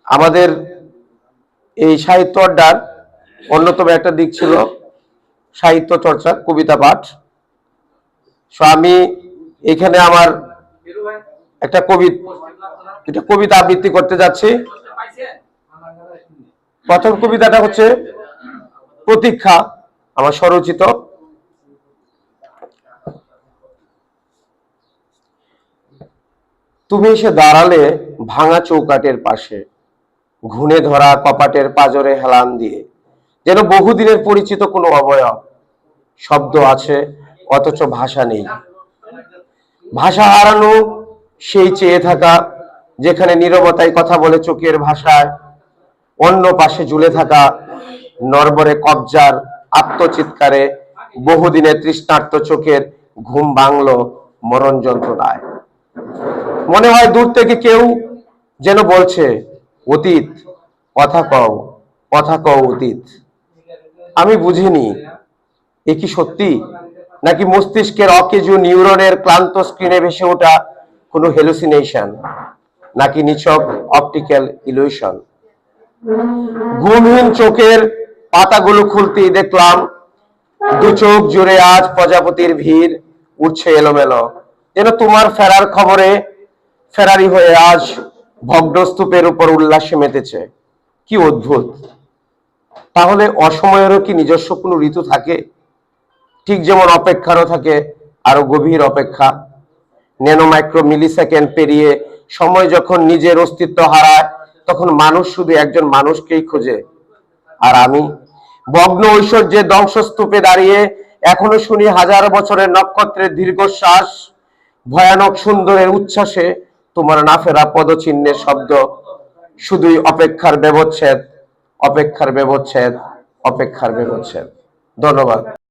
আমাদের এই সাহিত্য আড্ডার অন্যতম একটা দিক ছিল সাহিত্য চর্চা, কবিতা পাঠ। আমি এখানে আমার একটা কবিতা আবৃত্তি করতে যাচ্ছি। প্রথম কবিতাটা হচ্ছে প্রতীক্ষা, আমার স্বরচিত। তুমি এসে দাঁড়ালে ভাঙা চৌকাটের পাশে, ঘুণে ধরা কপাটের পাজরে হেলান দিয়ে, যেন বহুদিনের পরিচিত কোনো অবয়ব। শব্দ আছে অথচ ভাষা নেই, ভাষা হারানো সেই চেয়ে থাকা, যেখানে নীরবতায় কথা বলে চোখের ভাষায়। অন্য পাশে ঝুলে থাকা নরবরে কবজার আত্মচিৎকারে বহুদিনের তৃষ্ণার্ত চোখের ঘুম ভাঙল মরণ যন্ত্রণায়। মনে হয় দূর থেকে কেউ যেন বলছে, অতীত কথা কও, কথা কও অতীত। আমি বুঝিনি এ কি সত্যি, নাকি মস্তিষ্কের অকেজো নিউরনের ক্লান্ত স্ক্রিনে ভেসে ওঠা কোনো হেলুসিনেশন, নাকি নিছক অপটিক্যাল ইলুশন। ঘুমহীন চোখের পাতাগুলো খুলতেই দেখলাম দু চোখ জুড়ে আজ প্রজাপতির ভিড় উঠছে এলোমেলো, যেন তোমার ফেরার খবরে ফেরারি হয়ে আজ ভগ্নস্তূপের উপর উল্লাসে মেতেছে। কি অদ্ভুত! তাহলে অসময়েরও কি নিজস্ব কোনো ঋতু থাকে? ঠিক যেমন অপেক্ষারও থাকে আরো গভীর অপেক্ষা। ন্যানো মাইক্রো মিলি সেকেন্ড পেরিয়ে সময় যখন নিজের অস্তিত্ব হারায়, তখন মানুষ শুধু একজন মানুষকেই খোঁজে। আর আমি ভগ্ন ঐশ্বর্যের ধ্বংসস্তূপে দাঁড়িয়ে এখনো শুনি হাজার বছরের নক্ষত্রের দীর্ঘশ্বাস, ভয়ানক সুন্দরের উচ্ছ্বাসে তোমার না ফেরা পদচিহ্নের শব্দ। শুধুই অপেক্ষার ব্যবচ্ছেদ, অপেক্ষার ব্যবচ্ছেদ, অপেক্ষার ব্যবচ্ছেদ। ধন্যবাদ।